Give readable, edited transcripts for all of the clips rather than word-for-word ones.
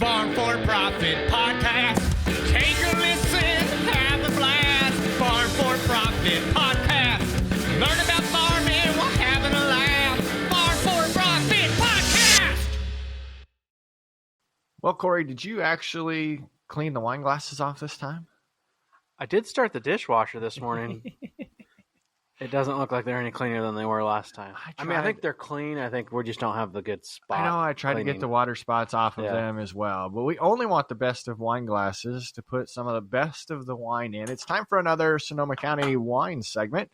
Farm for Profit Podcast. Take a listen, have a blast. Farm for Profit Podcast. Learn about farming while having a laugh. Farm for Profit Podcast. Well, Corey, did you actually clean the wine glasses off this time? I did start the dishwasher this morning. It doesn't look like they're any cleaner than they were last time. I think they're clean. I think we just don't have the good spot. I know. I tried to get the water spots off of them as well. But we only want the best of wine glasses to put some of the best of the wine in. It's time for another Sonoma County wine segment.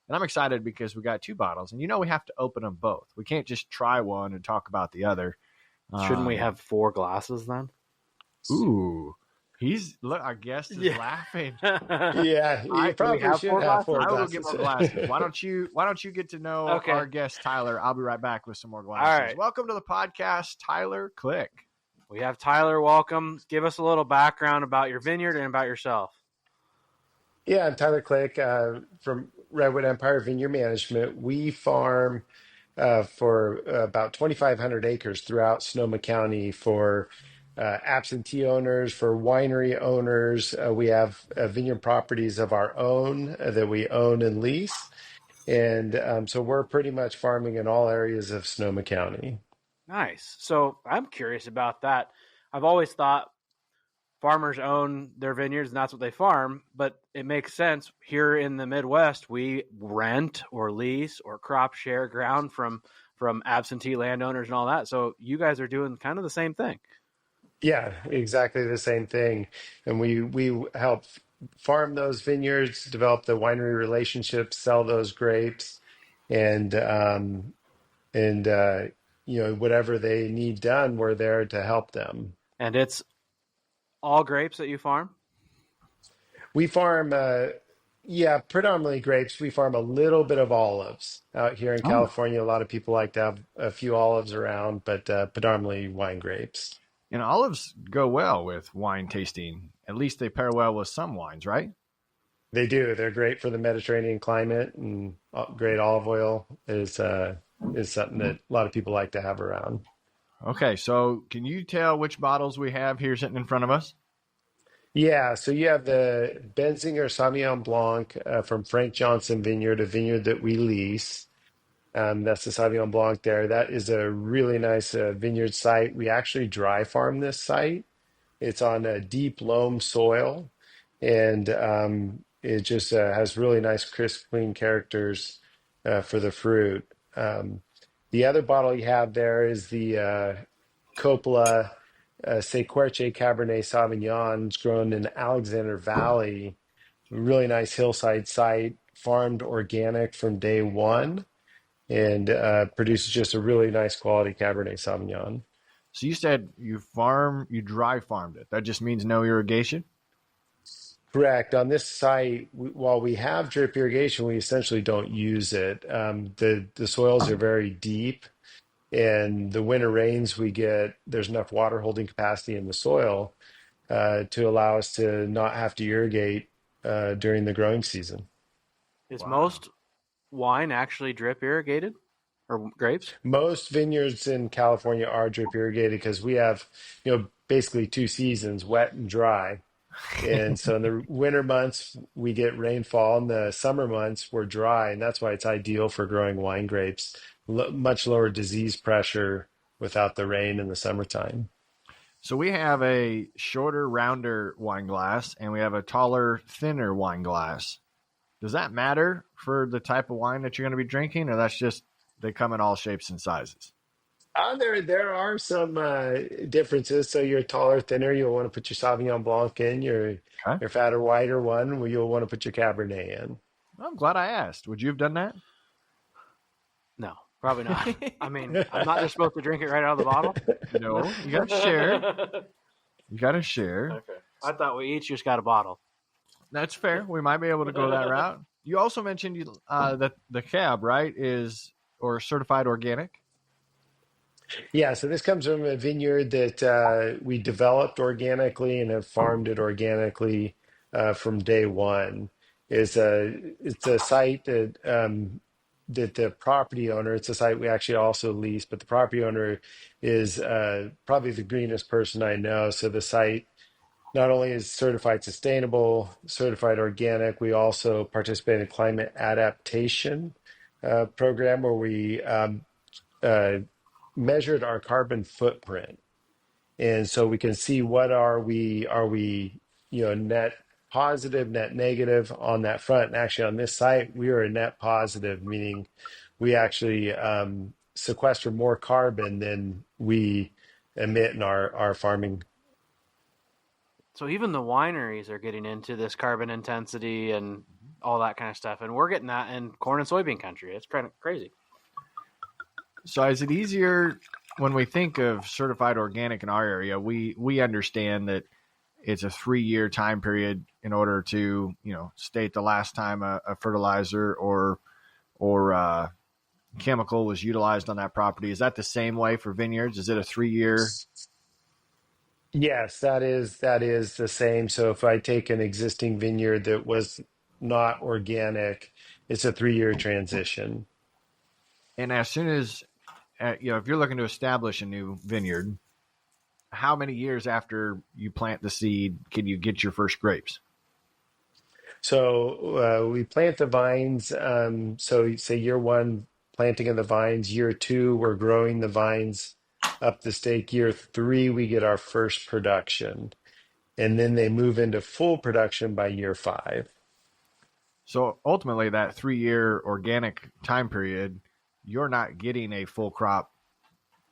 And I'm excited because we got two bottles. And we have to open them both. We can't just try one and talk about the other. Shouldn't we have 4 glasses then? Ooh. Our guest is laughing. Yeah, you probably should have 4 glasses. I will get more glasses. Why don't you get to know our guest, Tyler? I'll be right back with some more glasses. All right. Welcome to the podcast, Tyler Click. We have Tyler. Welcome. Give us a little background about your vineyard and about yourself. Yeah, I'm Tyler Click from Redwood Empire Vineyard Management. We farm for about 2,500 acres throughout Sonoma County for absentee owners, for winery owners. We have vineyard properties of our own that we own and lease. And so we're pretty much farming in all areas of Sonoma County. Nice. So I'm curious about that. I've always thought farmers own their vineyards and that's what they farm, but it makes sense. Here in the Midwest, we rent or lease or crop share ground from absentee landowners and all that. So you guys are doing kind of the same thing. Yeah, exactly the same thing. And we help farm those vineyards, develop the winery relationships, sell those grapes, and whatever they need done, we're there to help them. And it's all grapes that you farm? We farm, predominantly grapes. We farm a little bit of olives out here in California. A lot of people like to have a few olives around, but predominantly wine grapes. And olives go well with wine tasting. At least they pair well with some wines, right? They do. They're great for the Mediterranean climate, and great olive oil is something that a lot of people like to have around. Okay, so can you tell which bottles we have here sitting in front of us? Yeah, so you have the Benzinger Sauvignon Blanc from Frank Johnson Vineyard, a vineyard that we lease. That's the Sauvignon Blanc there. That is a really nice vineyard site. We actually dry farm this site. It's on a deep loam soil, and it just has really nice, crisp, clean characters for the fruit. The other bottle you have there is the Coppola Sequerce Cabernet Sauvignon. It's grown in Alexander Valley, really nice hillside site, farmed organic from day one, and produces just a really nice quality Cabernet Sauvignon. So you said you dry farmed it. That just means no irrigation? Correct. On this site, while we have drip irrigation, we essentially don't use it. The soils are very deep, and the winter rains we get, there's enough water holding capacity in the soil to allow us to not have to irrigate during the growing season. Is most wine actually drip irrigated, or grapes? Most vineyards in California are drip irrigated because we have, basically 2 seasons, wet and dry. And so in the winter months, we get rainfall. In the summer months, we're dry. And that's why it's ideal for growing wine grapes. Much lower disease pressure without the rain in the summertime. So we have a shorter, rounder wine glass, and we have a taller, thinner wine glass. Does that matter for the type of wine that you're going to be drinking, or that's just they come in all shapes and sizes? There are some differences. So you're taller, thinner, you'll want to put your Sauvignon Blanc in. Your fatter, wider one, you'll want to put your Cabernet in. I'm glad I asked. Would you have done that? No, probably not. I mean, I'm not just supposed to drink it right out of the bottle? No, you got to share. You got to share. Okay. I thought we each just got a bottle. That's fair. We might be able to go that route. You also mentioned that the cab, right, is certified organic? Yeah, so this comes from a vineyard that we developed organically and have farmed it organically from day one. It's a site that that the property owner, it's a site we actually also lease, but the property owner is probably the greenest person I know. So the site not only is certified sustainable, certified organic, we also participate in a climate adaptation program where we uh, measured our carbon footprint. And so we can see what are we, net positive, net negative on that front. And actually on this site, we are a net positive, meaning we actually sequester more carbon than we emit in our farming. So even the wineries are getting into this carbon intensity and all that kind of stuff, and we're getting that in corn and soybean country. It's kind of crazy. So is it easier when we think of certified organic in our area? We understand that it's a 3-year time period in order to state the last time a fertilizer or chemical was utilized on that property. Is that the same way for vineyards? Is it a 3-year? Yes, that is the same. So if I take an existing vineyard that was not organic, it's a 3-year transition. And as soon as if you're looking to establish a new vineyard, how many years after you plant the seed can you get your first grapes? So we plant the vines. So say year one, planting of the vines. Year two, we're growing the vines up the stake. Year three, we get our first production. And then they move into full production by year 5. So ultimately, that 3-year organic time period, you're not getting a full crop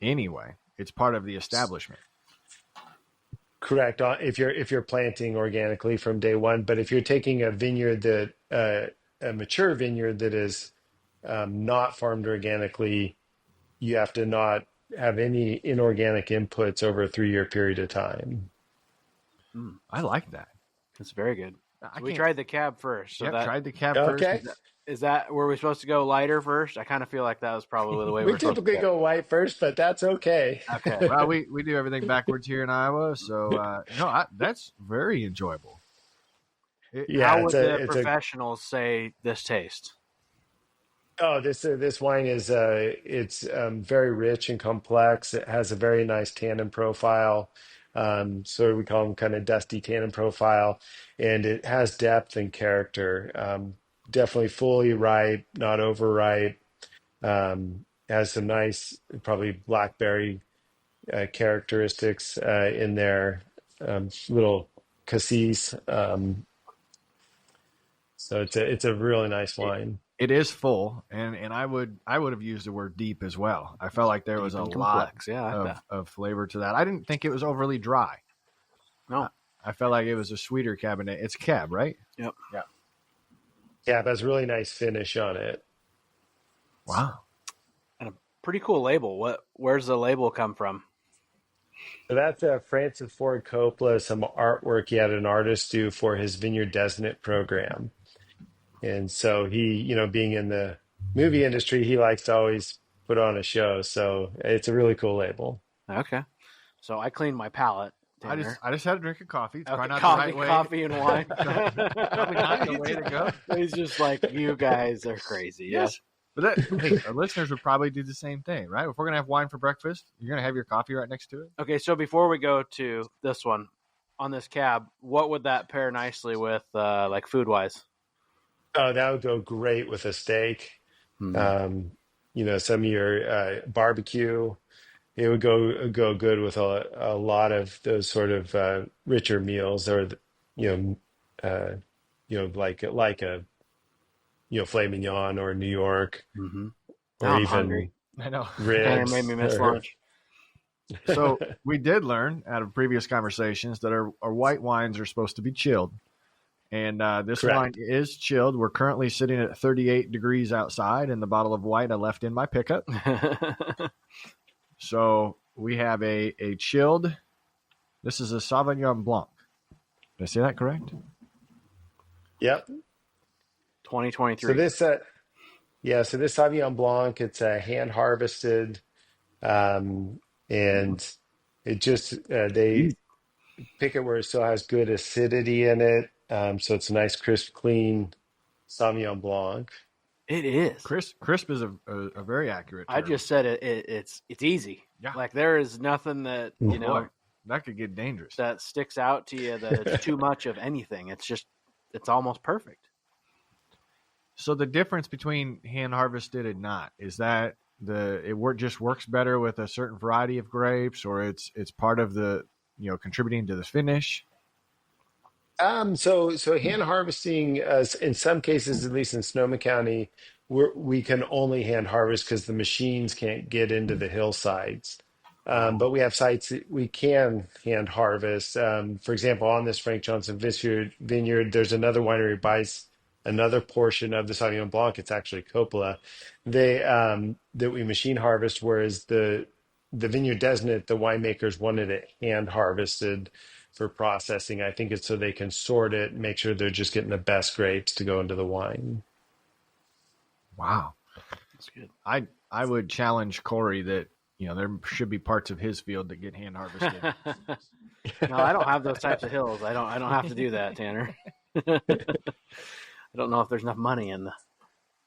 anyway. It's part of the establishment. Correct. If you're planting organically from day one, but if you're taking a vineyard a mature vineyard that is not farmed organically, you have to not have any inorganic inputs over a 3-year period of time. I like that. It's very good. I So we can't- tried the cab first. So Yep, tried the cab first. Okay. is that were we supposed to go lighter first? I kind of feel like that was probably the way We we're supposed to typically go white first, but that's okay. Okay. Well, we do everything backwards here in Iowa, so that's very enjoyable. Yeah, How would the it's professionals say this tastes? This wine is it's very rich and complex. It has a very nice tannin profile. So we call them kind of dusty tannin profile, and it has depth and character. Definitely fully ripe, not overripe. Has some nice, probably blackberry characteristics in there. Little cassis. So it's a really nice wine. It is full, and I would have used the word deep as well. I felt like there was a Deep and lot complex. Yeah, I like that. of flavor to that. I didn't think it was overly dry. No. I felt like it was a sweeter Cabernet. It's Cab, right? Yep. Yeah. Yeah, it has really nice finish on it. Wow. And a pretty cool label. Where's the label come from? So that's Francis Ford Coppola, some artwork he had an artist do for his Vineyard Designate program. And so he, being in the movie industry, he likes to always put on a show. So it's a really cool label. Okay. So I cleaned my palate. I just had a drink of coffee. It's probably not coffee, the right way. coffee and wine. Probably not the way to go. He's just like, you guys are crazy. Yes. But hey, our listeners would probably do the same thing, right? If we're going to have wine for breakfast, you're going to have your coffee right next to it. Okay, so before we go to this one, on this cab, what would that pair nicely with, like food-wise? Oh, that would go great with a steak. Some of your barbecue. It would go good with a lot of those sort of richer meals, or like a filet mignon or New York, Mm-hmm. or I'm even hungry. I know. ribs. Tanner made me miss lunch. So we did learn out of previous conversations that our white wines are supposed to be chilled. And this Correct. wine is chilled. We're currently sitting at 38 degrees outside, and the bottle of white I left in my pickup. So we have a chilled. This is a Sauvignon Blanc. Did I say that correct? Yep. 2023. So this Sauvignon Blanc, it's hand harvested, and it just they pick it where it still has good acidity in it. So it's a nice, crisp, clean Sauvignon Blanc. It is. Crisp is a very accurate term. I just said it's easy. Yeah. Like there is nothing that, you know, Boy, that could get dangerous. that sticks out to you that it's too much of anything. It's almost perfect. So the difference between hand harvested and not, is that just works better with a certain variety of grapes, or it's part of the, contributing to the finish? So hand harvesting, in some cases, at least in Sonoma County, we can only hand harvest because the machines can't get into the hillsides. But we have sites that we can hand harvest. For example, on this Frank Johnson vineyard, there's another winery buys another portion of the Sauvignon Blanc. It's actually Coppola. That we machine harvest, whereas the vineyard designate, the winemakers wanted it hand harvested for processing. I think it's so they can sort it, make sure they're just getting the best grapes to go into the wine. Wow. That's good. I would challenge Corey that, there should be parts of his field that get hand harvested. No, I don't have those types of hills. I don't have to do that, Tanner. I don't know if there's enough money in the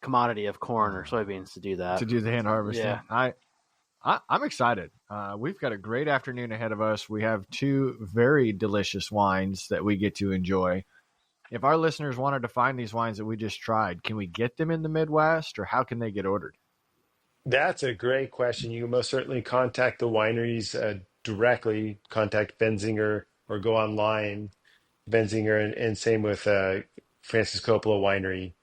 commodity of corn or soybeans to do that. To do the hand harvesting. Yeah. I'm excited. We've got a great afternoon ahead of us. We have 2 very delicious wines that we get to enjoy. If our listeners wanted to find these wines that we just tried, can we get them in the Midwest, or how can they get ordered? That's a great question. You can most certainly contact the wineries directly, contact Benzinger, or go online, Benzinger, and same with Francis Coppola Winery.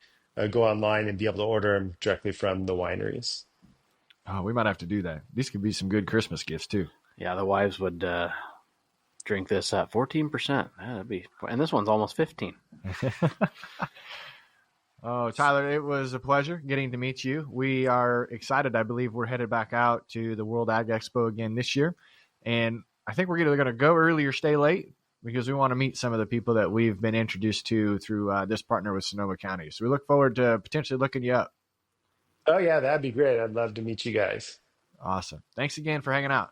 Go online and be able to order them directly from the wineries. Oh, we might have to do that. These could be some good Christmas gifts too. Yeah, the wives would drink this at 14%. And this one's almost 15. Oh, Tyler, it was a pleasure getting to meet you. We are excited. I believe we're headed back out to the World Ag Expo again this year. And I think we're either going to go early or stay late, because we want to meet some of the people that we've been introduced to through this partner with Sonoma County. So we look forward to potentially looking you up. Oh, yeah, that'd be great. I'd love to meet you guys. Awesome. Thanks again for hanging out.